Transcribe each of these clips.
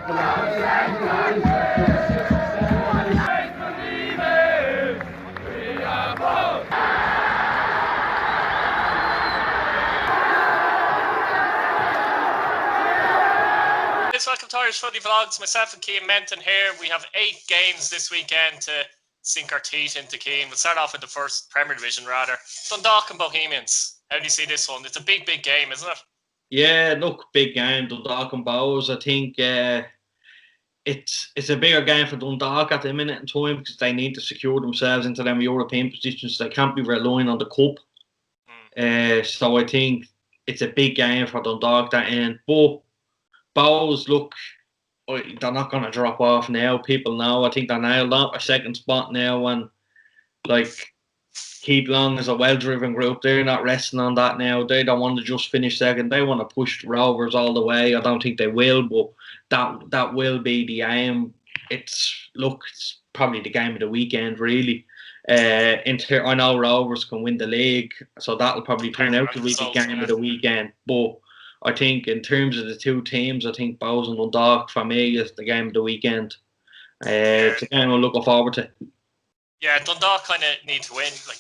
Welcome to Irish Footy Vlogs. Myself and Cian Menton here. We have 8 games this weekend to sink our teeth into, Cian. We'll start off with the first Premier Division, rather. Dundalk and Bohemians. How do you see this one? It's a big game, isn't it? Yeah, look, big game, Dundalk and Bows. I think it's a bigger game for Dundalk at the minute in time because they need to secure themselves into them European positions. They can't be relying on the cup. So I think it's a big game for Dundalk that end. But Bows, look, they're not going to drop off now. People know. I think they're nailed up a second spot now, and like Keith Long is a well-driven group. They're not resting on that now. They don't want to just finish second. They want to push Rovers all the way. I don't think they will, but that will be the aim. It's probably the game of the weekend, really. I know Rovers can win the league, so that'll probably turn out to be the game of the weekend. But I think in terms of the two teams, I think Bows and Dundalk for me is the game of the weekend. It's a game I'm looking forward to. Yeah, Dundalk kind of need to win. Like,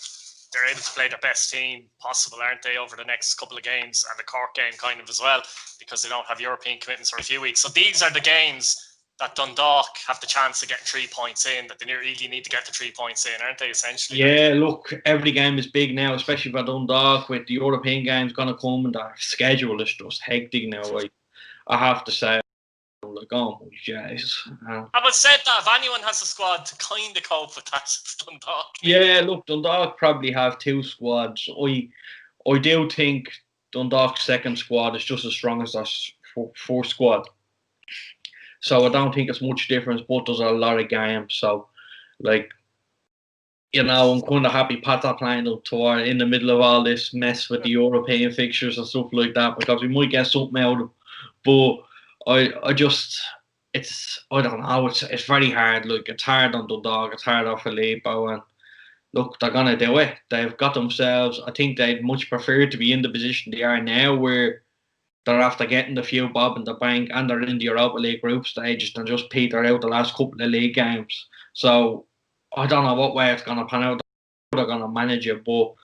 they're able to play their best team possible, aren't they, over the next couple of games, and the Cork game kind of as well, because they don't have European commitments for a few weeks. So these are the games that Dundalk have the chance of getting 3 points in, that they really need to get the 3 points in, aren't they, essentially? Yeah, look, every game is big now, especially for Dundalk, with the European games going to come, and their schedule is just hectic now. I have to say, like, oh my Jesus. Having said that, if anyone has a squad to kind of cope with that, it's Dundalk. Yeah, look, Dundalk probably have 2 squads. I do think Dundalk's second squad is just as strong as their fourth squad. So I don't think it's much difference, but there's a lot of games. So, like, you know, I'm kind of happy Pat's playing up to in the middle of all this mess with the European fixtures and stuff like that, because we might get something out of them. But I don't know, it's very hard. Like, it's hard on Dundalk, it's hard on Filippo, and look, they're gonna do it. They've got themselves. I think they'd much prefer to be in the position they are now, where they're after getting the few bob in the bank and they're in the Europa League group stages and just peter out the last couple of league games. So I don't know what way it's gonna pan out. They're gonna manage it, but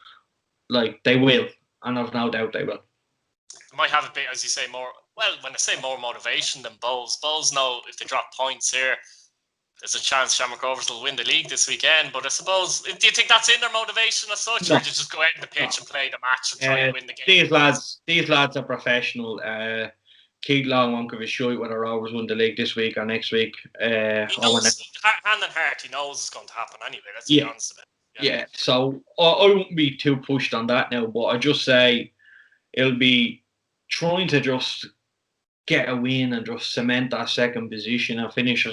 like, they will, and I've no doubt they will. They might have a bit, as you say, more. Well, when I say more motivation than Bowles know if they drop points here, there's a chance Shamrock Rovers will win the league this weekend. But I suppose, do you think that's in their motivation as such, or do you just go out in the pitch and play the match and try and win the game? These lads are professional. Keith Long won't give a shit whether Rovers win the league this week or next week. He knows, hand on heart, he knows it's going to happen anyway. Let's be honest about it. Yeah, so I won't be too pushed on that now, but I just say it'll be trying to just get a win and just cement that second position and finish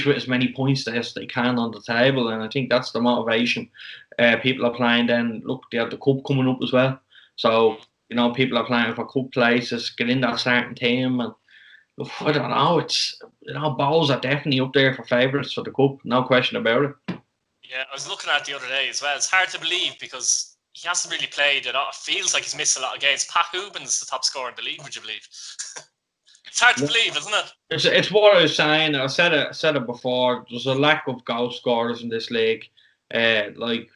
with as many points as they can on the table. And I think that's the motivation. People are playing then. Look, they have the cup coming up as well. So, you know, people are playing for cup places, get in that starting team. And look, I don't know. It's, you know, Bowls are definitely up there for favourites for the cup. No question about it. Yeah, I was looking at it the other day as well. It's hard to believe because he hasn't really played a lot. It feels like he's missed a lot of games. Pat Hooben's the top scorer in the league, would you believe? It's hard to believe, isn't it? It's what I was saying. I said it before. There's a lack of goal scorers in this league. Like,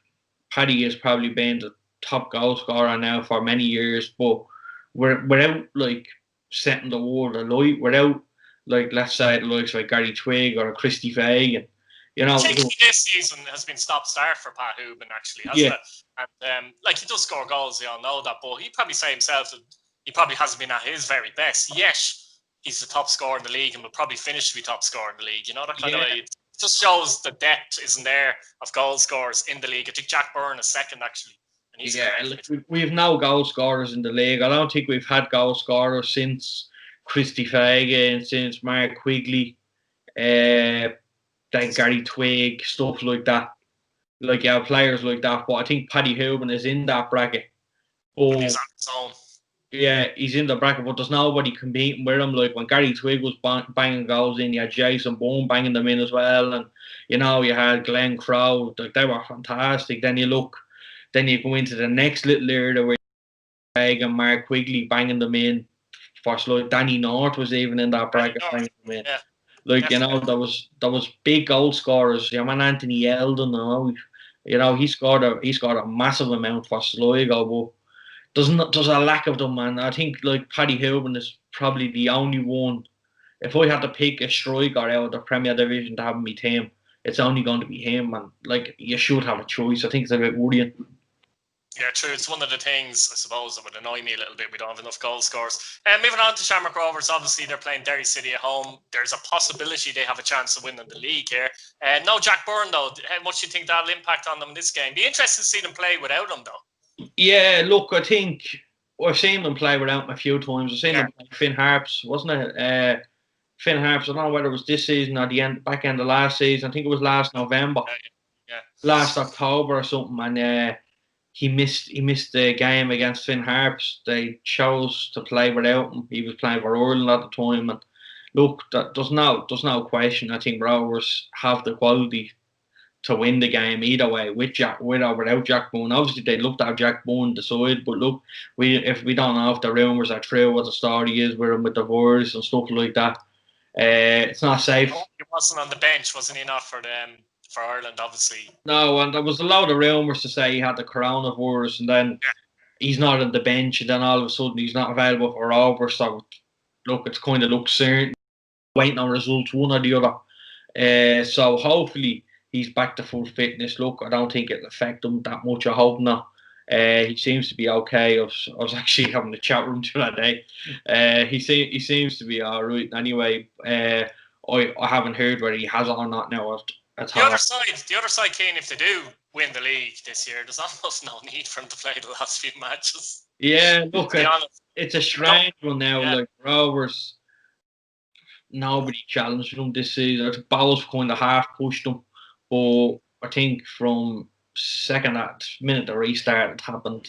Paddy has probably been the top goal scorer now for many years, but without like setting the world alight, without, like, let's say the likes like Gary Twigg or Christy Fagan, you know. Particularly this season has been stop-start for Pat Hooben, actually, hasn't it? And like, he does score goals, we all know that, but he'd probably say himself that he probably hasn't been at his very best. Yes, he's the top scorer in the league and will probably finish to be top scorer in the league. You know, that kind of way. It just shows the depth isn't there of goal scorers in the league. I think Jack Byrne is second, actually. And he's we have no goal scorers in the league. I don't think we've had goal scorers since Christy Fagan, since Mark Quigley, then Gary Twigg, stuff like that. Like, yeah, players like that. But I think Paddy Hooben is in that bracket. He's on his own. Yeah, he's in the bracket, but there's nobody competing with him. Like, when Gary Twigg was banging goals in, you had Jason Bourne banging them in as well, and, you know, you had Glenn Crowe. Like, they were fantastic. Then you go into the next little area where Craig and Mark Quigley banging them in. For like Danny North was even in that bracket banging them in. Like, Definitely. there was big goal scorers. Your man Anthony Eldon, he scored a massive amount for Sligo, but there's a lack of them, man. I think like Paddy Houben is probably the only one. If I had to pick a striker out of the Premier Division to have in my team, it's only going to be him, man. Like, you should have a choice. I think it's a bit worrying. Yeah, true. It's one of the things, I suppose, that would annoy me a little bit. We don't have enough goal scorers. And moving on to Shamrock Rovers, obviously they're playing Derry City at home. There's a possibility they have a chance of winning the league here. No Jack Byrne, though. How much do you think that'll impact on them in this game? Be interested to see them play without him, though. Yeah, look, I think I've seen them play without him a few times. I've seen them play Finn Harps, wasn't it? Finn Harps. I don't know whether it was this season or the back end of last season. I think it was last November, last October or something. And he missed the game against Finn Harps. They chose to play without him. He was playing for Ireland at the time. And look, there's no question. I think Rovers have the quality to win the game either way, with or without Jack Byrne. Obviously, they'd love to have Jack Byrne decide, but look, if we don't know if the rumours are true, what the story is with him with the divorce and stuff like that, it's not safe. He wasn't on the bench, wasn't he? Not for them, for Ireland, obviously. No, and there was a lot of rumours to say he had the coronavirus, and then he's not on the bench, and then all of a sudden he's not available for Rovers. So look, it's kind of looks certain, waiting on results, one or the other. So hopefully he's back to full fitness. Look, I don't think it'll affect him that much. I hope not. He seems to be okay. I was actually having a chat with him the other day. He seems to be all right. Anyway, I haven't heard whether he has it or not now. The other side, Keane, if they do win the league this year, there's almost no need for him to play the last few matches. Yeah, look, it's a strange one now. Like Rovers, nobody challenged them this season. I think Bowles kind of half pushed them. But I think from minute the restart happened,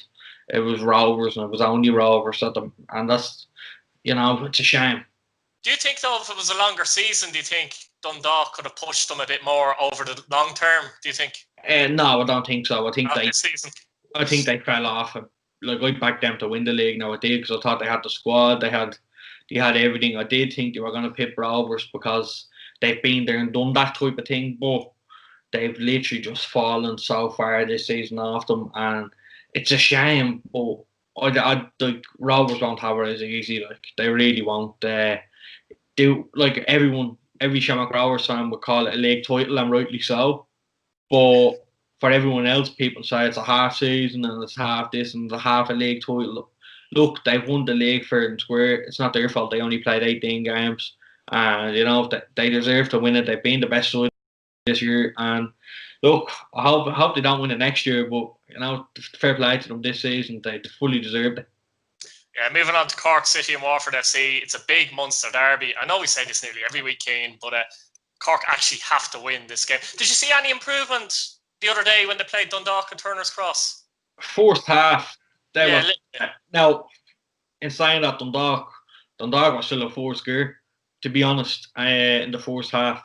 it was Rovers, and it was only Rovers at them, and that's it's a shame. Do you think though, if it was a longer season, do you think Dundalk could have pushed them a bit more over the long term? Do you think? No, I don't think so. I think this season. I think they fell off. Like, I backed them to win the league. Now I did, because I thought they had the squad, they had everything. I did think they were going to pip Rovers because they've been there and done that type of thing, but they've literally just fallen so far this season off them, and it's a shame. But the Rovers won't have it as easy. Like, they really won't. Like every Shamrock Rovers fan would call it a league title, and rightly so. But for everyone else, people say it's a half season and it's half this and it's a half a league title. Look, they've won the league fair and square. It's not their fault. They only played 18 games, and they deserve to win it. They've been the best side this year, and look, I hope they don't win it next year, but fair play to them this season. They fully deserved it. Yeah, moving on to Cork City and Warford FC. It's a big Munster derby. I know we say this nearly every week, Cian, but Cork actually have to win this game. Did you see any improvement the other day when they played Dundalk and Turner's Cross? First half, now, in saying that, Dundalk was still a forced gear, to be honest, in the first half.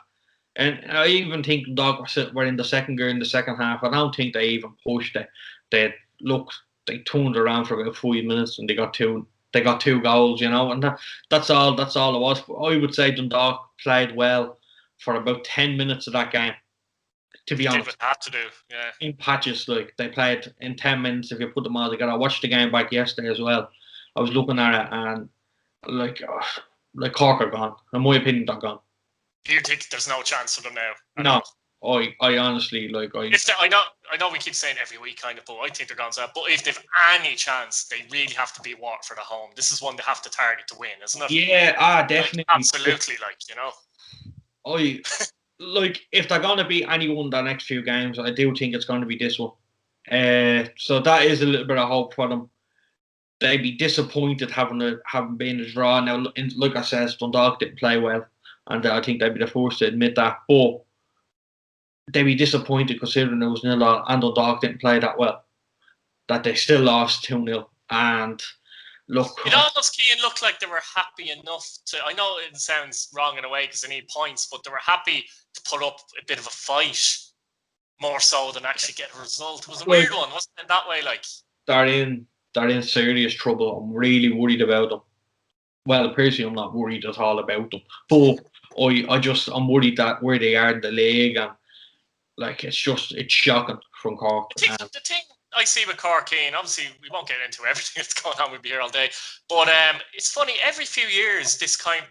And I even think Dundalk were in the second gear in the second half. I don't think they even pushed it. They turned around for about 5 minutes and they got two goals, and that's all it was. I would say Dundalk played well for about 10 minutes of that game, to be honest. Did what they had to do, yeah. In patches, like, they played in 10 minutes if you put them all together. I watched the game back yesterday as well. I was looking at it, and like Cork are gone. In my opinion, they're gone. Do you think there's no chance for them now? No. I honestly, I know we keep saying every week, kind of, but I think they're gone. But if they've any chance, they really have to beat Watford at home. This is one they have to target to win, isn't it? Yeah, definitely. Absolutely, if they're going to beat anyone the next few games, I do think it's going to be this one. So that is a little bit of hope for them. They'd be disappointed having been a draw. Now, like I said, Dundalk didn't play well, and I think they'd be the first to admit that. But they'd be disappointed considering it was 0-0 and Dundalk didn't play that well, that they still lost 2-0. And look, it almost, Cian, looked like they were happy enough to. I know it sounds wrong in a way because they need points, but they were happy to put up a bit of a fight more so than actually get a result. It was a weird one, wasn't it? That way, like, they're in serious trouble. I'm really worried about them. Well, personally, I'm not worried at all about them, but I'm worried that where they are in the league, and like it's shocking from Cork. The thing I see with Cork, Cian, obviously we won't get into everything that's going on. We'll be here all day, but it's funny. Every few years, this kind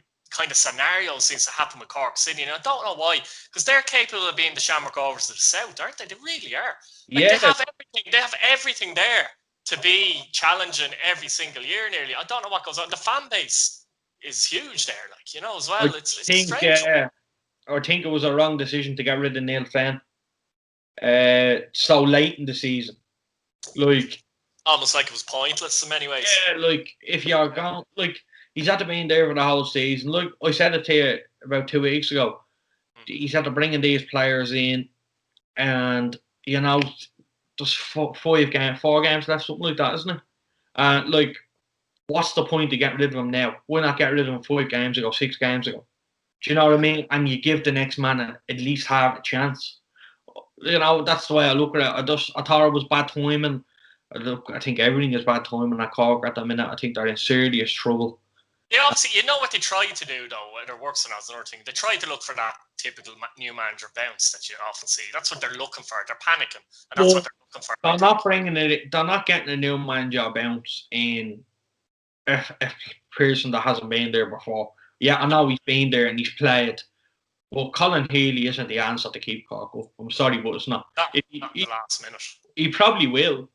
of scenario seems to happen with Cork City, and I don't know why, because they're capable of being the Shamrock Rovers of the South, aren't they? They really are. Like, they have everything. They have everything there to be challenging every single year, nearly. I don't know what goes on. The fan base is huge there, like, you know, as well. It's strange. I think it was a wrong decision to get rid of Neil Fenn so late in the season. Like, almost like it was pointless in many ways. Yeah, like if you're gone, like he's had to be in there for the whole season. Look, I said it to you about 2 weeks ago. He's had to bring these players in, and you know, there's 4 games left, something like that, isn't it? And like, what's the point of getting rid of him now? Why not get rid of him 5 games ago, 6 games ago? Do you know what I mean? And you give the next man at least half a chance. You know, that's the way I look at it. I thought it was bad timing. Look, I think everything is bad timing at Cork at the minute. I think they're in serious trouble. Yeah, obviously, you know what they try to do, though, whether it works or not is another thing. They try to look for that typical new manager bounce that you often see. That's what they're looking for. They're panicking, and that's what they're looking for. They're not bringing it. They're not getting a new manager bounce in a person that hasn't been there before. Yeah, I know he's been there and he's played. But Colin Healy isn't the answer to keep Cork up. I'm sorry, but it's not. Not the last minute. He probably will.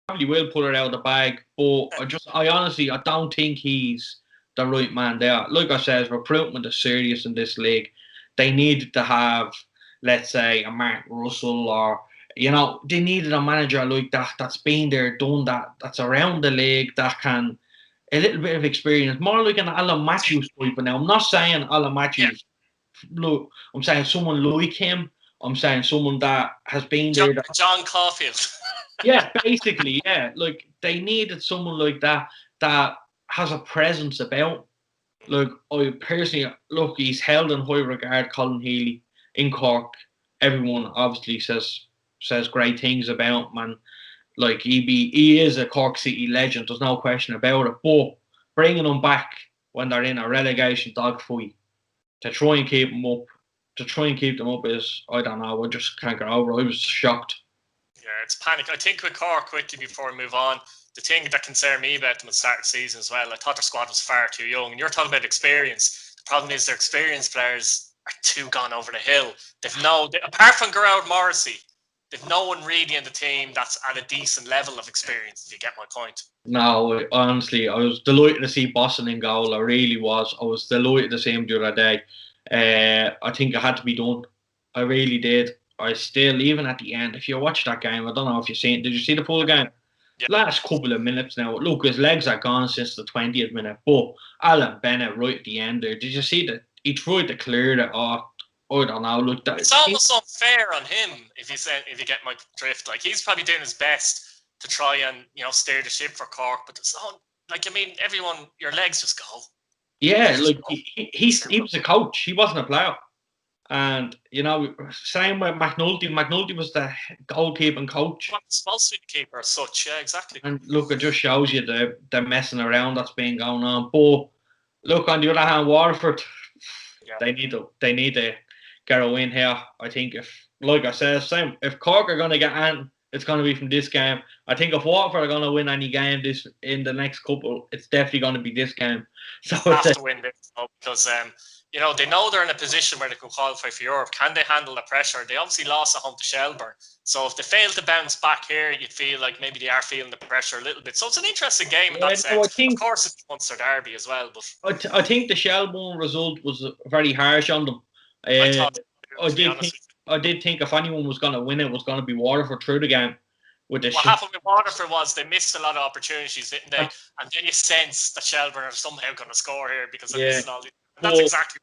Probably will put it out of the bag, but I honestly don't think he's the right man there. Like I said, recruitment is serious in this league. They needed to have, let's say, a Mark Russell, or you know, they needed a manager like that's been there, done that, that's around the league, that can a little bit of experience, more like an Alan Matthews type. Now, I'm not saying Alan Matthews. Look, I'm saying someone like him. I'm saying someone that has been there. John Caulfield. Yeah, basically, yeah. Like, they needed someone like that has a presence about. Like, I personally, look, he's held in high regard, Colin Healy, in Cork. Everyone obviously says great things about him, and like he is a Cork City legend. There's no question about it. But bringing him back when they're in a relegation dogfight to try and keep them up is, I don't know. I just can't get over it. I was shocked. Yeah, it's panic. I think with Cork, quickly before we move on, the thing that concerned me about them at the start of the season as well, I thought their squad was far too young. And you're talking about experience. The problem is their experienced players are too gone over the hill. Apart from Gerard Morrissey, they've no one really in the team that's at a decent level of experience, if you get my point. No, honestly, I was delighted to see Boston in goal. I really was. I was delighted to see him the other day. I think it had to be done. I really did. I still, even at the end, if you watch that game, I don't know if you've seen it. Did you see the full game? Yeah. Last couple of minutes now. Look, his legs are gone since the 20th minute. But Alan Bennett right at the end there. Did you see that? He tried to clear it off. I don't know. Look, it's almost unfair on him if you get my drift. Like, he's probably doing his best to try and, you know, steer the ship for Cork. But it's not, like, I mean, everyone, your legs just go. Yeah, like he was a coach. He wasn't a player. And, you know, same with McNulty. McNulty was the goalkeeping coach. Well, supposed to be the keeper as such, yeah, exactly. And look, it just shows you the messing around that's been going on. But look, on the other hand, Warford, they need to get a win here. I think like I said, if Cork are going to get in, it's going to be from this game. I think if Warford are going to win any game in the next couple, it's definitely going to be this game. So they have to win this because you know, they know they're in a position where they can qualify for Europe. Can they handle the pressure? They obviously lost at home to Shelburne. So if they fail to bounce back here, you'd feel like maybe they are feeling the pressure a little bit. So it's an interesting game in that sense. Of course, it's Munster derby as well. But I think the Shelburne result was very harsh on them. I did think if anyone was going to win, it was going to be Waterford through the game. What happened with Waterford was they missed a lot of opportunities, didn't they? And then you sense that Shelburne are somehow going to score here because they're missing all these. That's exactly.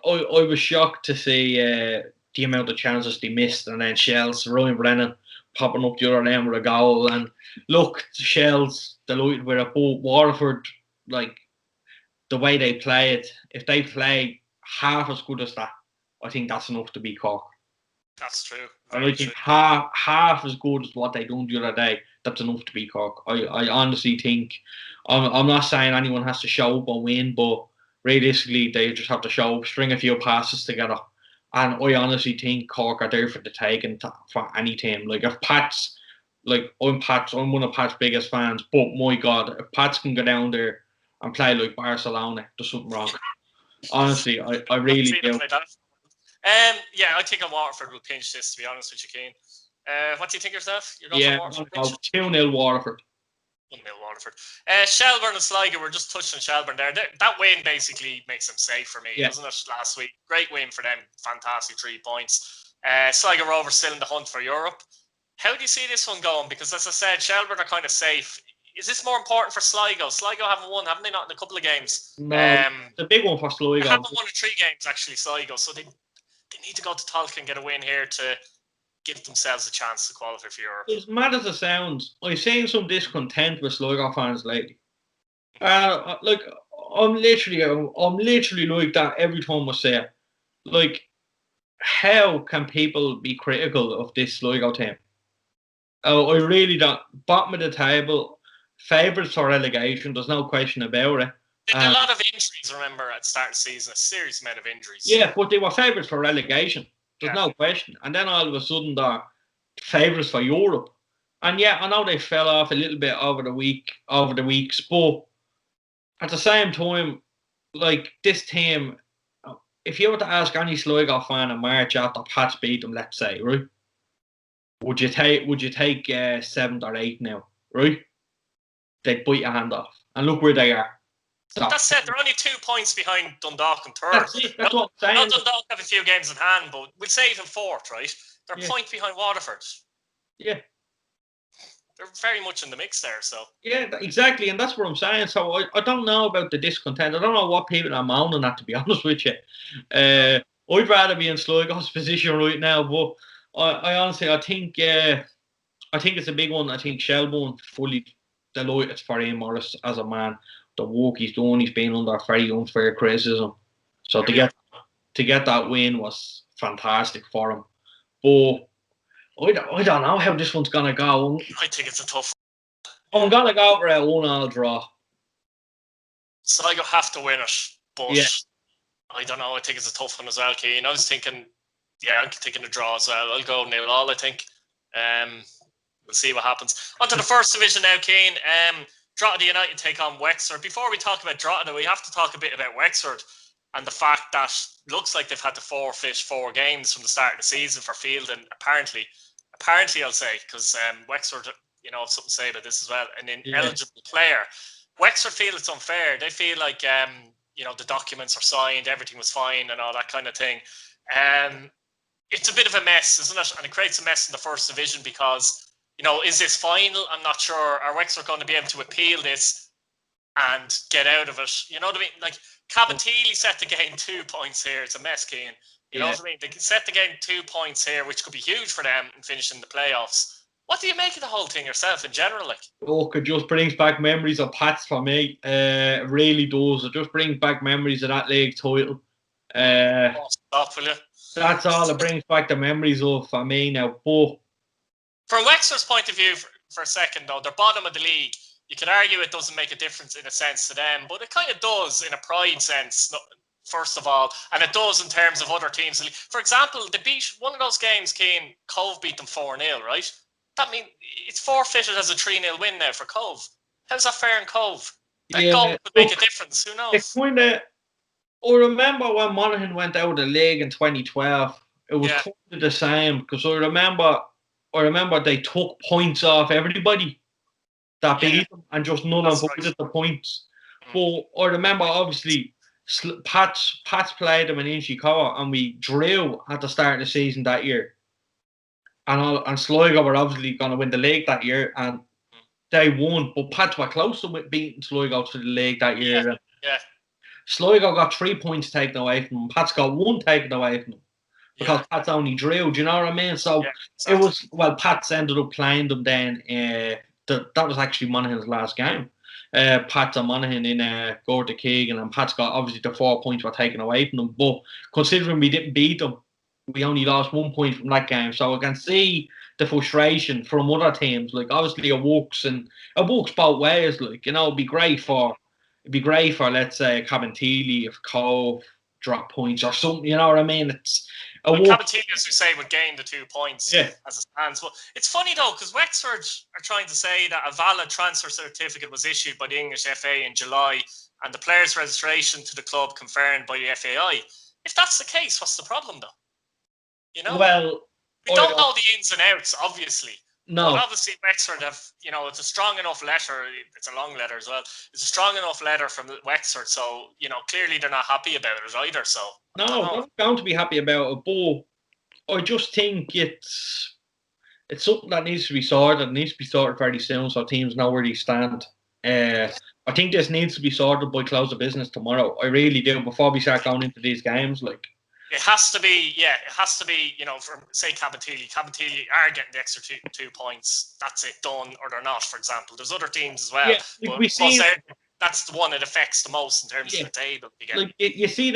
I was shocked to see the amount of chances they missed, and then Shells, Ryan Brennan popping up the other end with a goal. And look, Shells delighted with it, but Waterford, like the way they play it, if they play half as good as that, I think that's enough to beat Cork. That's true. I think half as good as what they done the other day, that's enough to beat Cork. I honestly think, I'm not saying anyone has to show up and win, but realistically, they just have to string a few passes together. And I honestly think Cork are there for the taking for any team. Like if Pats, I'm one of Pat's biggest fans, but my God, if Pats can go down there and play like Barcelona, there's something wrong. Honestly, I really do. Like that. Yeah, I think Warford will pinch this, to be honest with you, Cian. What do you think yourself? You're going for Warford? 2-0 Waterford. 1-0 Waterford. Shelbourne and Sligo, we're just touching on Shelbourne there. That win basically makes them safe for me, doesn't it, last week? Great win for them. Fantastic 3 points. Sligo Rovers still in the hunt for Europe. How do you see this one going? Because as I said, Shelbourne are kind of safe. Is this more important for Sligo? Sligo haven't won, haven't they? Not in a couple of games. No, it's a big one for Sligo. They haven't won in 3 games, actually, Sligo. So they need to go to Tolka and get a win here to give themselves a chance to qualify for Europe. As mad as it sounds, I've seen some discontent with Sligo fans lately. Like I'm literally like that every time I say it. Like, how can people be critical of this Sligo team? I really don't. Bottom of the table, favourites for relegation. There's no question about it. A lot of injuries, remember, at the start of the season, a serious amount of injuries. Yeah, but they were favourites for relegation. There's no question. And then all of a sudden they're favourites for Europe. And yeah, I know they fell off a little bit over the weeks, but at the same time, like this team, if you were to ask any Sligo fan in March after Pats beat them, let's say, right? Would you take 7th or 8th now, right? They'd bite your hand off. And look where they are. So, that said, they're only 2 points behind Dundalk and third. That's it. That's what I'm saying. Dundalk have a few games in hand, but we'll say even 4th, right? They're a point behind Waterford. Yeah. They're very much in the mix there, so. Yeah, exactly, and that's what I'm saying. So I don't know about the discontent. I don't know what people are moaning at, to be honest with you. I'd rather be in Sligo's position right now, but I honestly, I think it's a big one. I think Shelbourne fully delighted for Ian Morris as a man. The work he's done, he's been under very unfair criticism. So to get that win was fantastic for him. But I don't know how this one's gonna go. I think it's a tough one. I'm gonna go for a 1-1 draw. Sligo have to win it, but I don't know. I think it's a tough one as well, Cian. I'm thinking a draw as well. I'll go 0-0, I think. We'll see what happens. On to the first division now, Cian. Drogheda United take on Wexford. Before we talk about Drogheda, we have to talk a bit about Wexford and the fact that it looks like they've had to forfeit 4 games from the start of the season for Fielding. Apparently I'll say, because Wexford, have something to say about this as well. An ineligible player. Wexford feel it's unfair. They feel like, the documents are signed, everything was fine and all that kind of thing. It's a bit of a mess, isn't it? And it creates a mess in the first division because, is this final? I'm not sure. Are Wexford going to be able to appeal this and get out of it? You know what I mean? Like, Cabotili set to gain 2 points here. It's a mess, Cian. You know what I mean? They can set to gain 2 points here, which could be huge for them in finishing the playoffs. What do you make of the whole thing yourself in general? Like, it just brings back memories of Pats for me. It really does. It just brings back memories of that league title. Stop, will you? That's all it brings back the memories of for me now. But from Wexford's point of view, for a second though, they're bottom of the league. You could argue it doesn't make a difference in a sense to them, but it kind of does in a pride sense, first of all, and it does in terms of other teams. For example, they beat one of those games, Cian, Cove beat them 4-0, right? That means it's forfeited as a 3-0 win now for Cove. How's that fair in Cove? That goal could make a difference, who knows? I remember when Monaghan went out of the league in 2012, it was kind of the same, because I remember they took points off everybody that beat them and just none of them avoided the points. But I remember, obviously, Pats played them in Inchicore and we drew at the start of the season that year. And Sligo were obviously going to win the league that year and they won. But Pats were close to beating Sligo to the league that year. Yeah. Sligo got 3 points taken away from them. Pats got 1 taken away from them. Because Pats only drew, do you know what I mean? So it was, Pats ended up playing them then. That was actually Monaghan's last game. Pats and Monaghan in Gorda Keegan, and Pats got, obviously, the 4 points were taken away from them. But considering we didn't beat them, we only lost 1 point from that game. So I can see the frustration from other teams. Like, obviously, it works both ways. Like, it'd be great for it'd be great for, let's say, Cabinteely if Cove drop points or something. You know what I mean? It's a Cabinteely, as we say, would gain the 2 points as it stands. But it's funny though, because Wexford are trying to say that a valid transfer certificate was issued by the English FA in July, and the player's registration to the club confirmed by the FAI. If that's the case, what's the problem though? You know, well, we don't know the ins and outs, obviously. No. But obviously Wexford have, it's a strong enough letter. It's a long letter as well. It's a strong enough letter from Wexford, so clearly they're not happy about it either. So no, they're not going to be happy about it. But I just think it's something that needs to be sorted. It needs to be sorted very soon, so teams know where they stand. I think this needs to be sorted by close of business tomorrow. I really do. Before we start going into these games, like. It has to be, from, say, Cabinteely. Cabinteely are getting the extra two points. That's it, done, or they're not, for example. There's other teams as well. Yeah, we see that's the one it affects the most in terms of the table. Like, you see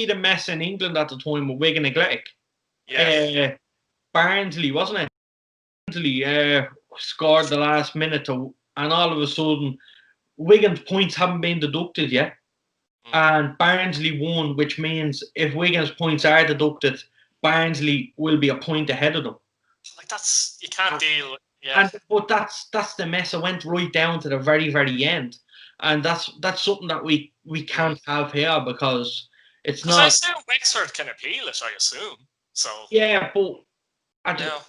the mess in England at the time with Wigan Athletic. Yeah. Barnsley, wasn't it? Barnsley scored the last minute, and all of a sudden, Wigan's points haven't been deducted yet. And Barnsley won, which means if Wigan's points are deducted, Barnsley will be a point ahead of them. Like, that's, you can't deal with. Yeah. But that's the mess. It went right down to the very, very end, and that's something that we can't have here because it's not. I assume Wexford can appeal it. I assume so. Yeah, but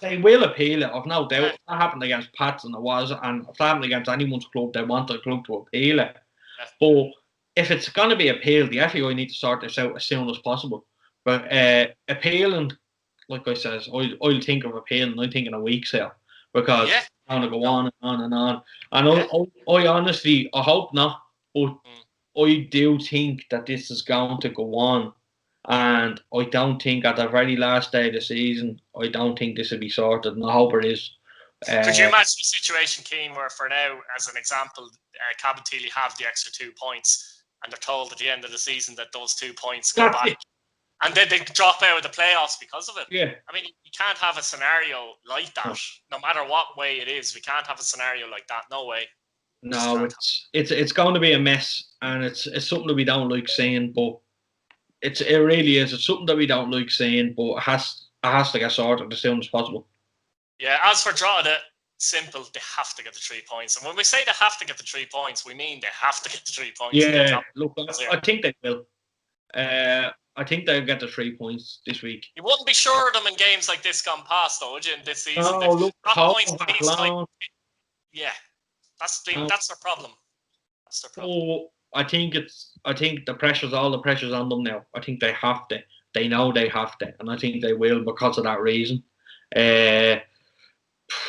they will appeal it. I've no doubt. Yeah. If that happened against Pats, and if that happened against anyone's club, they want the club to appeal it. Yeah. But if it's going to be appealed, the FAI need to sort this out as soon as possible. But appealing, like I says, I'll think of appealing. I think in a week's here because it's going to go on and on and on. And I honestly, I hope not, but I do think that this is going to go on. And I don't think at the very last day of the season, I don't think this will be sorted. And I hope it is. Could you imagine a situation, Cian, where for now, as an example, Cabinteely have the extra 2 points, and they're told at the end of the season that those 2 points go back, and then they drop out of the playoffs because of it? Yeah. I mean, you can't have a scenario like that. No matter what way it is, we can't have a scenario like that. No way. No, it's going to be a mess, and it's something that we don't like seeing, but it really is. It's something that we don't like seeing, but it has to get sorted as soon as possible. Yeah, as for Drogheda, simple, they have to get the 3 points. And when we say they have to get the 3 points, we mean they have to get the 3 points. Yeah, look, I think they will. I think they'll get the 3 points this week. You wouldn't be sure of them in games like this gone past, though, would you, in this season? No, look, yeah, that's their problem. That's their problem. Oh, I think the pressure's on them now. I think they have to. They know they have to, and I think they will because of that reason.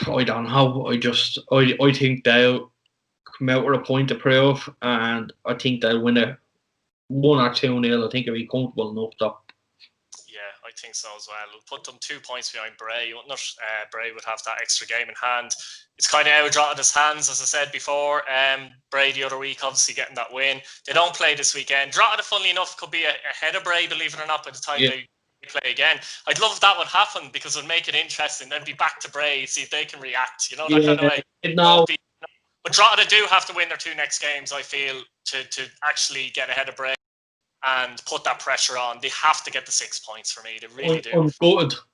I don't know. I think they'll come out with a point to prove, and I think they'll win it 1 or 2-0. I think it'll be comfortable enough though. Yeah, I think so as well. We'll put them 2 points behind Bray. Bray would have that extra game in hand. It's kind of out of Drogheda's hands, as I said before. Bray the other week, obviously getting that win. They don't play this weekend. Drogheda, funnily enough, could be ahead of Bray, believe it or not, by the time they play again. I'd love if that would happen because it would make it interesting. Then be back to Bray, see if they can react. That kind of way. No. But Drogheda do have to win their 2 next games, I feel, to actually get ahead of Bray and put that pressure on. They have to get the 6 points for me. They really do.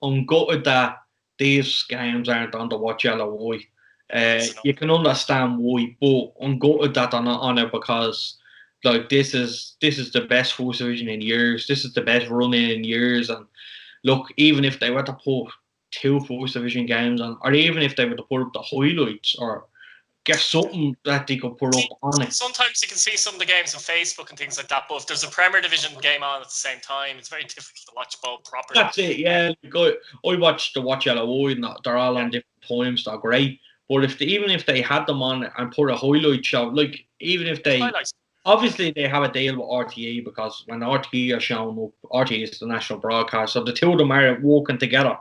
I'm gutted that these games aren't on the Watch Yellow White. You can understand why, but I'm gutted that they're not on it because like this is the best First Division in years. This is the best run in years. And look, even if they were to put 2 First Division games on, or even if they were to put up the highlights or get something that they could put up on it. Sometimes you can see some of the games on Facebook and things like that, but if there's a Premier Division game on at the same time, it's very difficult to watch both properly. That's it, yeah. I watched the Watch Yellow White, and they're all on different times. They're great. But even if they had them on and put a highlight show, like even if they obviously they have a deal with RTE because when RTE are showing up, RTE is the national broadcast, so the two of them are working together.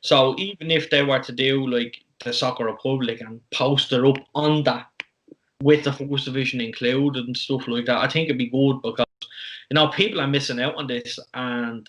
So even if they were to do like the Soccer Republic and post it up on that with the First Division included and stuff like that, I think it'd be good because people are missing out on this and.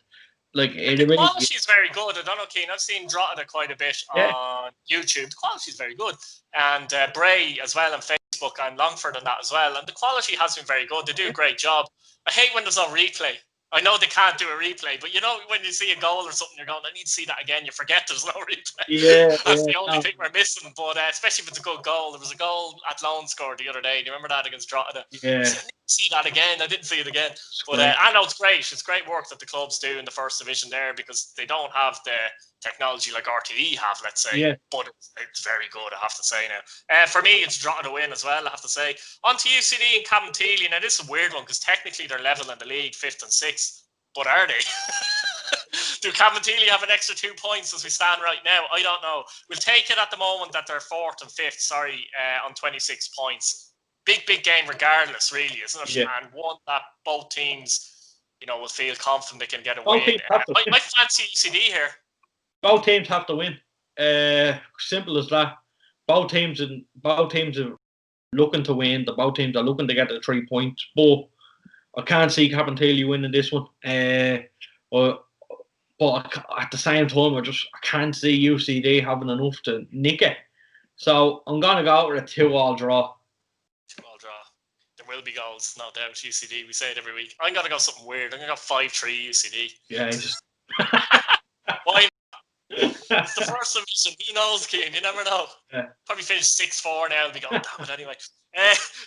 Like the quality is very good. I don't know, Cian. I've seen Drogheda quite a bit on YouTube. The quality is very good, and Bray as well on Facebook. Facebook and Longford and that as well, and the quality has been very good. They do a great job. I hate when there's no replay. I know they can't do a replay, but you know when you see a goal or something, you're going, I need to see that again. You forget there's no replay. Yeah, That's the only thing we're missing. But especially if it's a good goal. There was a goal Athlone scored the other day. Do you remember that against Drogheda? Yeah. I need to see that again. I didn't see it again. But great. I know it's great. It's great work that the clubs do in the first division there, because they don't have the technology like RTE have, let's say. Yeah. But it's very good, I have to say now. For me, it's Drogheda win as well, I have to say. On to UCD and Cabinteely. Now, this is a weird one because technically they're level in the league, 5th and 6th. But are they? Do Cabinteely have an extra 2 points as we stand right now? I don't know. We'll take it at the moment that they're 4th and 5th, on 26 points. Big game regardless, really, isn't it? Yeah. And one that both teams, will feel confident they can get a Both win. teams have to win. I fancy UCD here. Both teams have to win. Simple as that. Both teams are looking to win. Both teams are looking to get the 3 points. But I can't see Cabinteely winning this one. But at the same time, I can't see UCD having enough to nick it. So I'm gonna go with a 2-2 draw. 2-2 draw. There will be goals, no doubt. UCD, we say it every week. I'm gonna go something weird. I'm gonna go 5-3 UCD. Yeah, just why? It's the first division. Who knows, Cian? You never know. Yeah. Probably finish 6-4 now. I'll be going, damn it, anyway.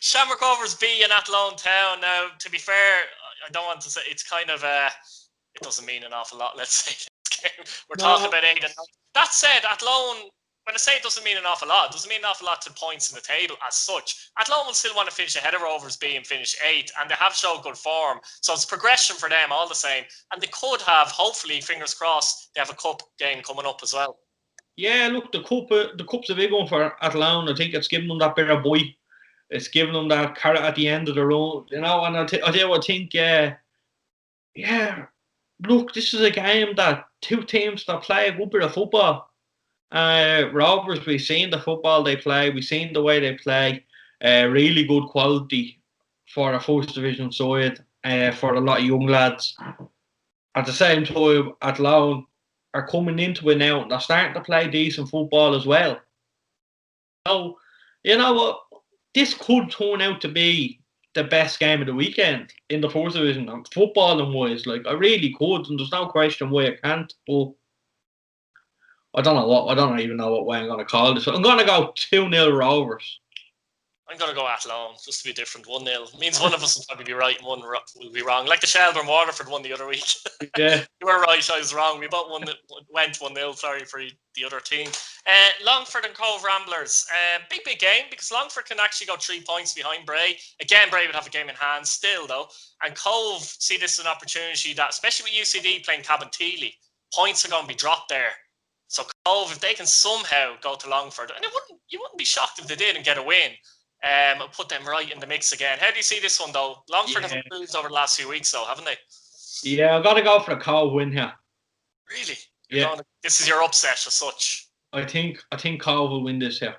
Shamrock Rovers B in Athlone Town. Now, to be fair, I don't want to say it's kind of it doesn't mean an awful lot, let's say. This game. We're talking about 8 and 9. That said, Athlone, when I say it doesn't mean an awful lot, it doesn't mean an awful lot to points in the table as such. Athlone will still want to finish ahead of Rovers B and finish 8th, and they have showed good form. So it's progression for them all the same. And they could have, hopefully, fingers crossed, they have a cup game coming up as well. Yeah, look, the cup's a big one for Athlone. I think it's giving them that bit of bite. It's giving them that carrot at the end of the road, and I think, look, this is a game that two teams that play a good bit of football. Rovers, we've seen the football they play, we've seen the way they play, really good quality for a first division side, for a lot of young lads. At the same time, Athlone are coming into it now, and they're starting to play decent football as well. So, you know what? This could turn out to be the best game of the weekend in the first division, footballing wise. Like, I really could, and there's no question why I can't. But I don't even know what way I'm going to call this. I'm going to go 2-0 Rovers. I'm going to go Athlone, just to be different. 1-0. Means one of us will probably be right and one will be wrong. Like the Shelbourne Waterford one the other week. Yeah. You were right, I was wrong. We both went 1-0, sorry for the other team. Longford and Cove Ramblers. Big game, because Longford can actually go 3 points behind Bray. Again, Bray would have a game in hand still, though. And Cove see this as an opportunity that, especially with UCD playing Cabinteely, points are going to be dropped there. So Cove, if they can somehow go to Longford, and you wouldn't be shocked if they did and get a win, put them right in the mix again. How do you see this one, though? Longford have improved over the last few weeks, though, haven't they? Yeah, I've got to go for a Cove win here. Really? Yeah. This is your upset as such. I think Cove will win this here.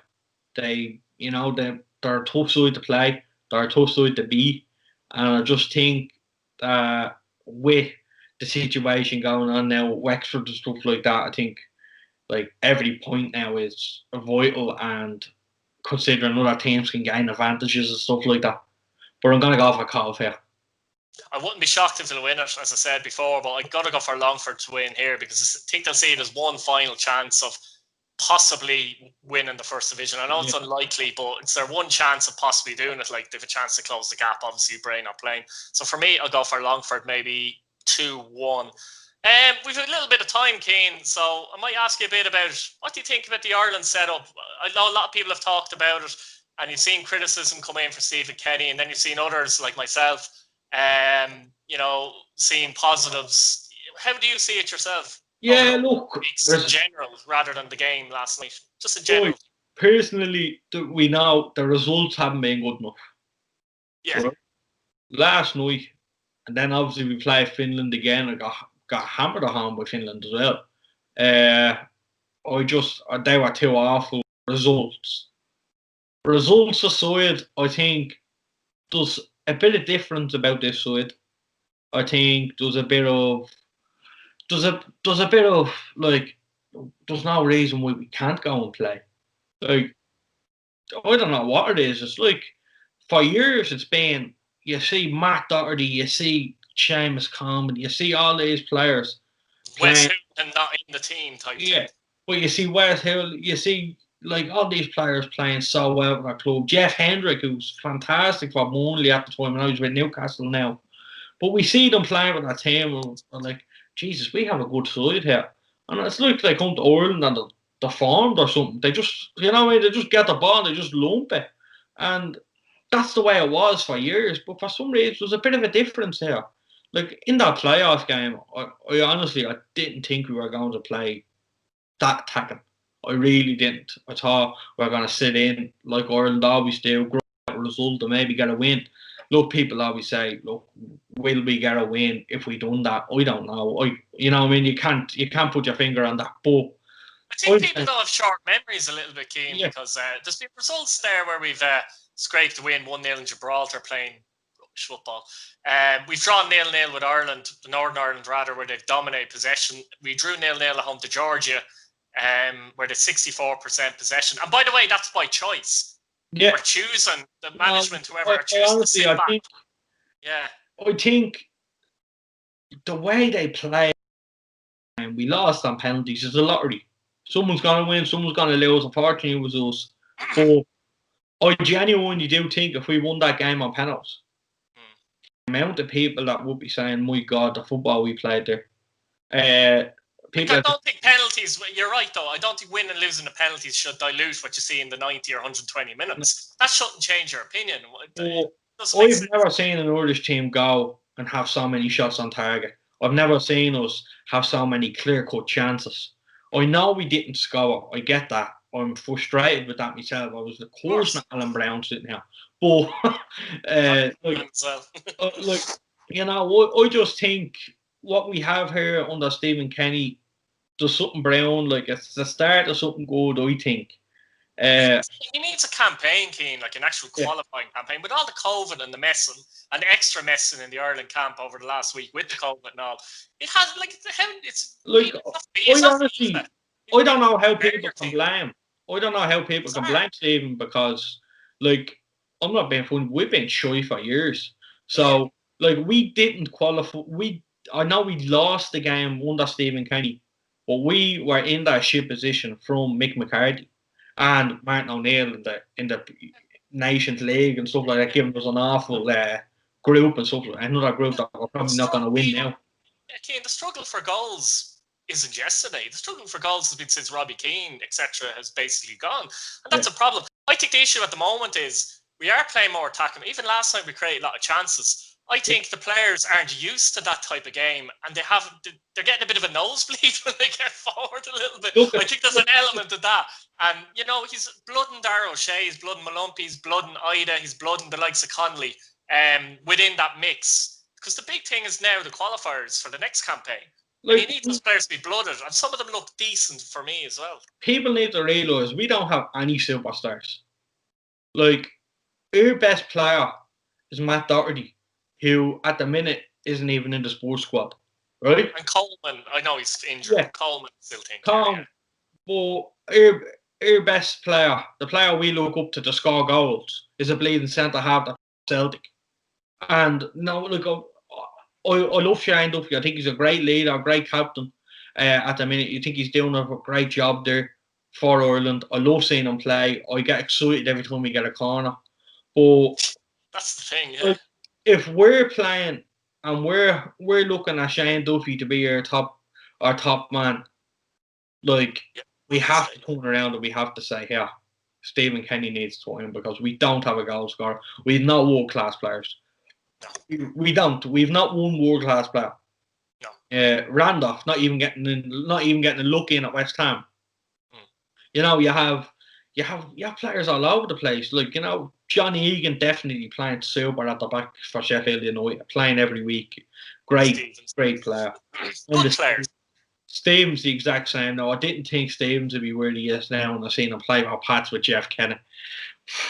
They're a tough side to play. They're a tough side to beat. And I just think that with the situation going on now, Wexford and stuff like that, I think like every point now is vital, and considering other teams can gain advantages and stuff like that. But I'm going to go for Cove here. I wouldn't be shocked if they'll win it, as I said before, but I've got to go for Longford to win here, because I think they'll see it as one final chance of possibly winning the first division. I know it's unlikely, but it's their one chance of possibly doing it. Like, they have a chance to close the gap, obviously, Bray not playing. So for me, I'll go for Longford, maybe 2-1. We've a little bit of time, Cian, so I might ask you a bit about what do you think about the Ireland setup. I know a lot of people have talked about it, and you've seen criticism come in for Stephen Kenny, and then you've seen others like myself, seeing positives. How do you see it yourself? Yeah, look, in general, rather than the game last night, just in general. Personally, we know the results haven't been good enough. Yeah. Right? Last night, and then obviously we played Finland again. I got hammered at home by Finland as well. They were two awful results. Results aside, I think there's a bit of difference about this side. I think there's a bit of like, there's no reason why we can't go and play. Like, I don't know what it is. It's like for years it's been. You see Matt Doherty, you see Seamus Coleman, you see all these players Wes playing. Hooten not in the team type Yeah, thing. but you see West Hill, you see like all these players playing so well for our club. Jeff Hendrick, who's fantastic for Burnley at the time, and I was with Newcastle now. But we see them playing with that team, and we're like, Jesus, we have a good side here. And it's like they come to Ireland and they're formed or something. They just, they just get the ball, they just lump it. And that's the way it was for years. But for some reason, there's a bit of a difference here. Like in that playoff game, I honestly, I didn't think we were going to play that attacking. I really didn't. I thought we were going to sit in like Ireland always do, grow a result and maybe get a win. Look, people always say, "Look, will we get a win if we done that?" I don't know. What I mean, you can't put your finger on that. But I think people don't have short memories a little bit, Cian, yeah, because there's been results there where we've scraped the win 1-0 in Gibraltar playing rubbish football. We've drawn 0-0 with Ireland, Northern Ireland rather, where they've dominated possession. We drew 0-0 at home to Georgia, where they're 64% possession. And by the way, that's by choice. yeah. We're choosing, the management, whoever, I are choosing to honestly, sit back. I think the way they play and we lost on penalties is a lottery. Someone's gonna win, someone's gonna lose. Unfortunately, it was us. But I genuinely do think if we won that game on penalties, the amount of people that would be saying, "My God, the football we played there." I don't think penalties. You're right, though. I don't think winning and losing the penalties should dilute what you see in the 90 or 120 minutes. That shouldn't change your opinion. I've never seen an Irish team go and have so many shots on target. I've never seen us have so many clear-cut chances. I know we didn't score. I get that. I'm frustrated with that myself. I was the course not Alan Brown sitting here. But I just think what we have here under Stephen Kenny, there's something brown. Like it's the start of something good. I think. He needs a campaign, Cian, like an actual qualifying campaign. With all the COVID and the messing and extra messing in the Ireland camp over the last week with the COVID and all, it has honestly, I don't know how people can blame. I don't know how people can blame Stephen because, I'm not being funny. We've been shy for years, so we didn't qualify. I know we lost the game under Stephen Kenny, but we were in that shit position from Mick McCarthy and Martin O'Neill in the Nations League and stuff like that, giving us an awful group and stuff like that. Another group that we're probably not going to win now. Cian, the struggle for goals isn't yesterday. The struggle for goals has been since Robbie Keane, etc., has basically gone. And that's a problem. I think the issue at the moment is we are playing more attacking. Even last time we created a lot of chances. I think the players aren't used to that type of game, and they're getting a bit of a nosebleed when they get forward a little bit. I think there's an element of that. And, he's blooding Dara O'Shea, he's blooding Malumpi, he's blooding Ida, he's blooding the likes of Connolly within that mix. Because the big thing is now the qualifiers for the next campaign. You need those players to be blooded, and some of them look decent for me as well. People need to realise we don't have any superstars. Our best player is Matt Doherty, who at the minute isn't even in the sports squad, right? And Coleman, I know he's injured. Yeah. Coleman still think. But our best player, the player we look up to score goals, is a bleeding centre half at Celtic. And now, I love Shane Duffy. I think he's a great leader, a great captain. At the minute, you think he's doing a great job there for Ireland. I love seeing him play. I get excited every time we get a corner. But that's the thing, yeah. If we're playing and we're looking at Shane Duffy to be our top man, we have to turn around and we have to say, yeah, Stephen Kenny needs to win because we don't have a goal scorer. We've not world-class players. No. We don't. We've not one world-class player. No. Randolph not even getting a look in at West Ham. You have players all over the place. Johnny Egan definitely playing super at the back for Sheffield United, playing every week. Great player. Good player. Stevens the exact same. No, I didn't think Stevens would be where he is now when I seen him play for Pats with Jeff Kenny.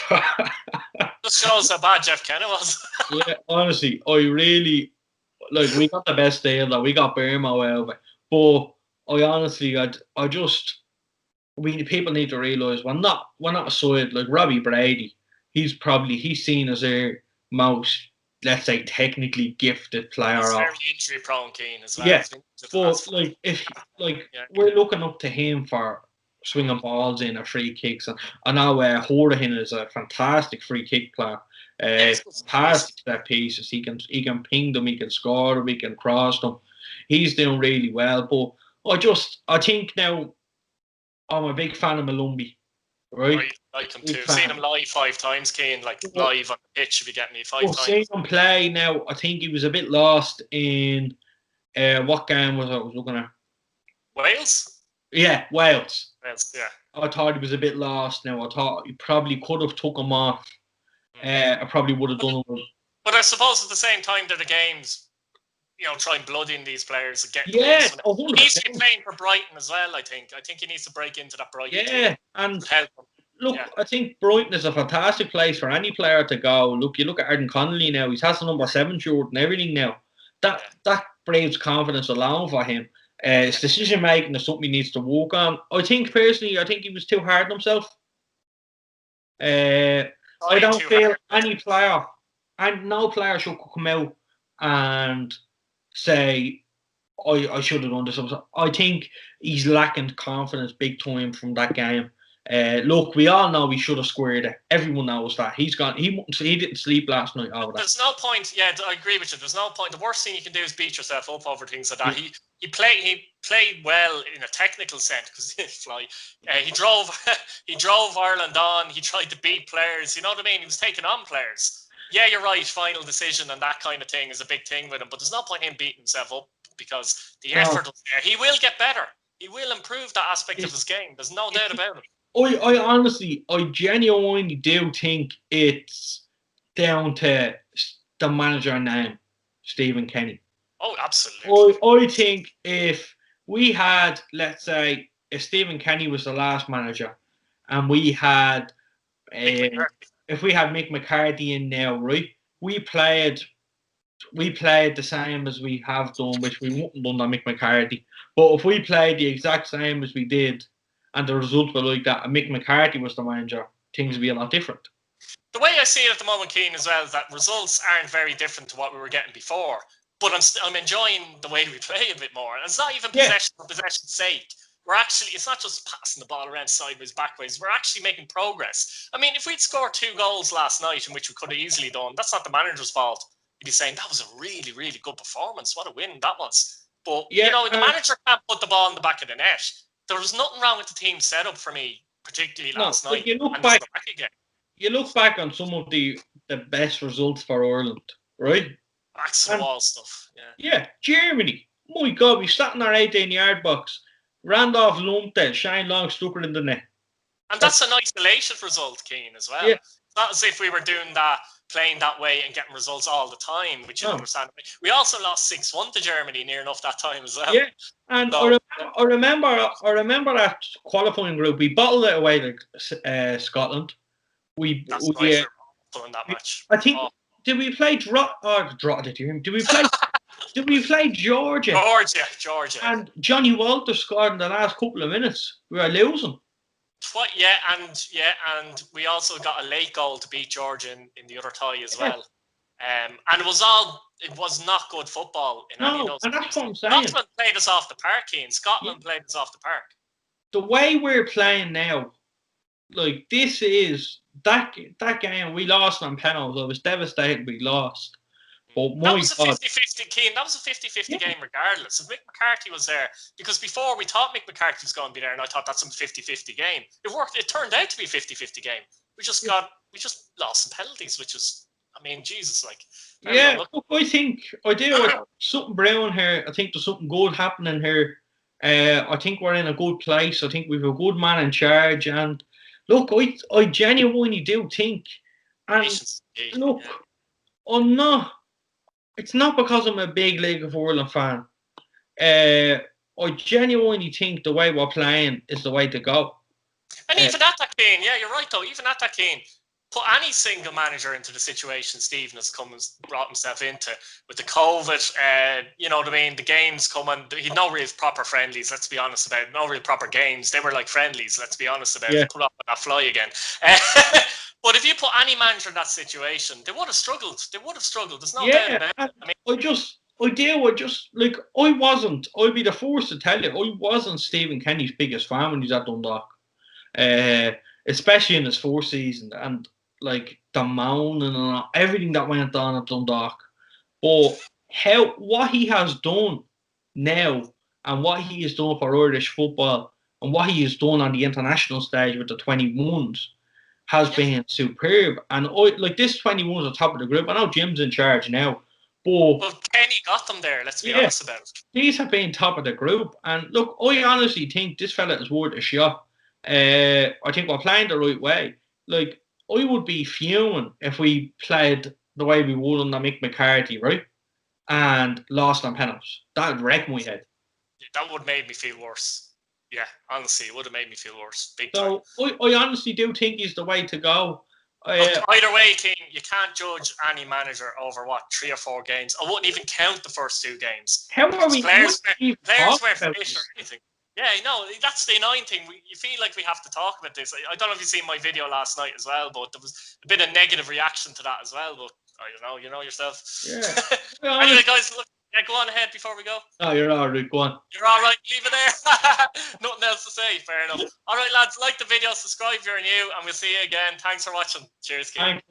Just shows how bad Jeff Kenny was. Yeah, honestly, I really we got the best deal that we got Burmo out of it. But I honestly, I just people need to realise we're not a side like Robbie Brady. He's seen as a most, let's say, technically gifted player. He's very injury prone, Keane, as well. Yeah, but like we're looking up to him for swinging balls in or free kicks, and I know Horahan is a fantastic free kick player. Fantastic set pieces. He can ping them. He can score them. He can cross them. He's doing really well. But I think now I'm a big fan of Malumbi. Right? I like him too. I've seen him live 5 times, Keane. Like live on the pitch, if you get me 5 times. Seeing him play now, I think he was a bit lost in what game was I was looking at? Wales? Yeah, Wales. Yeah. I thought he was a bit lost now. I thought he probably could have took him off. I probably would have done him. But I suppose at the same time, they're the games, try and blood in these players and get He needs to be playing for Brighton as well, I think. I think he needs to break into that Brighton team and help him. Look, I think Brighton is a fantastic place for any player to go. Look, you look at Arden Connolly now. He has the number 7 shirt and everything now. That breeds confidence alone for him. His decision making is something he needs to work on. I think he was too hard on himself. I don't feel any player, and no player should come out and say, I should have done this. I think he's lacking confidence big time from that game. Look, we all know he should have squared it. Everyone knows that. He didn't sleep last night over that. There's no point. Yeah, I agree with you. There's no point. The worst thing you can do is beat yourself up over things like that. He played well in a technical sense because he drove Ireland on. He tried to beat players. You know what I mean? He was taking on players. Yeah, you're right. Final decision and that kind of thing is a big thing with him. But there's no point in him beating himself up because the effort was there. He will get better. He will improve that aspect of his game. There's no doubt about it. I genuinely do think it's down to the manager name, Stephen Kenny. Oh, absolutely. I think if we had, let's say, if Stephen Kenny was the last manager, and we had, if we had Mick McCarthy in now, right? We played the same as we have done, which we wouldn't have done on Mick McCarthy. But if we played the exact same as we did, and the result were like that, and Mick McCarthy was the manager, things would be a lot different. The way I see it at the moment, Keane, as well, is that results aren't very different to what we were getting before. But I'm enjoying the way we play a bit more. And it's not even possession for possession's sake. It's not just passing the ball around sideways, backwards. We're actually making progress. I mean, if we'd scored 2 goals last night, in which we could have easily done, that's not the manager's fault. He'd be saying, that was a really, really good performance. What a win that was. But, the manager can't put the ball in the back of the net. There was nothing wrong with the team setup for me, particularly last night. You look back on some of the best results for Ireland, right? Backs to the wall stuff. Yeah, Germany. My God, we sat in our 18-yard box. Randolph lumped it. Shane Long stuck it in the net. And that's an isolated result, Keane, as well. Yeah. It's not as if we were doing that, playing that way and getting results all the time, which you understand. We also lost 6-1 to Germany near enough that time as well. Yeah, and I remember that qualifying group. We bottled it away like Scotland. In that match. I think did we play Did we play Georgia? Georgia. And Johnny Walter scored in the last couple of minutes. We were losing. And we also got a late goal to beat Georgia in the other tie as well. And it was not good football in any of those. And that's what I'm saying. Scotland played us off the park, Keane. Scotland played us off the park. The way we're playing now, like this is that game we lost on penalties. I was devastated we lost. But that was a 50-50, Keane. That was a 50-50 game regardless. If Mick McCarthy was there, because before we thought Mick McCarthy was going to be there, and I thought that's a 50-50 game. It worked. It turned out to be a 50-50 game. We just lost some penalties, which was, Jesus, like. I think I do. Something brown here. I think there's something good happening here. I think we're in a good place. I think we've a good man in charge. And look, I genuinely do think. And look, I'm not. It's not because I'm a big League of Ireland fan. I genuinely think the way we're playing is the way to go. And even at that, Keane, yeah, you're right though. Even at that, Keane, put any single manager into the situation Stephen has brought himself into with the COVID, you know what I mean? The games coming, he had no real proper friendlies, let's be honest about it. No real proper games. They were like friendlies, let's be honest about it. Put up on that fly again. But if you put any manager in that situation, they would have struggled. There's no doubt about it. I mean, I'd be the first to tell you, I wasn't Stephen Kenny's biggest fan when he was at Dundalk. Especially in his first season, and like the moaning and everything that went on at Dundalk. But what he has done now, and what he has done for Irish football, and what he has done on the international stage with the 21s has been superb. And this 21s are top of the group. I know Jim's in charge now, but Kenny got them there, let's be honest about it. These have been top of the group. And look, I honestly think this fella is worth a shot. I think we're playing the right way. Like, I would be fuming if we played the way we would under Mick McCarthy, right? And lost on penalties. That would wreck my head. That would have made me feel worse. Yeah, honestly, it would have made me feel worse. Big time. So, I honestly do think he's the way to go. Either way, King, you can't judge any manager over 3 or 4 games. I wouldn't even count the first 2 games. How are we? Players were fish or anything. Yeah, no, that's the annoying thing. You feel like we have to talk about this. I don't know if you've seen my video last night as well, but there was a bit of negative reaction to that as well. But you know yourself. Yeah. Anyway, guys, look, go on ahead before we go. No, you're all right. Go on. You're all right. Leave it there. Nothing else to say. Fair enough. All right, lads. Like the video, subscribe if you're new, and we'll see you again. Thanks for watching. Cheers, Keith.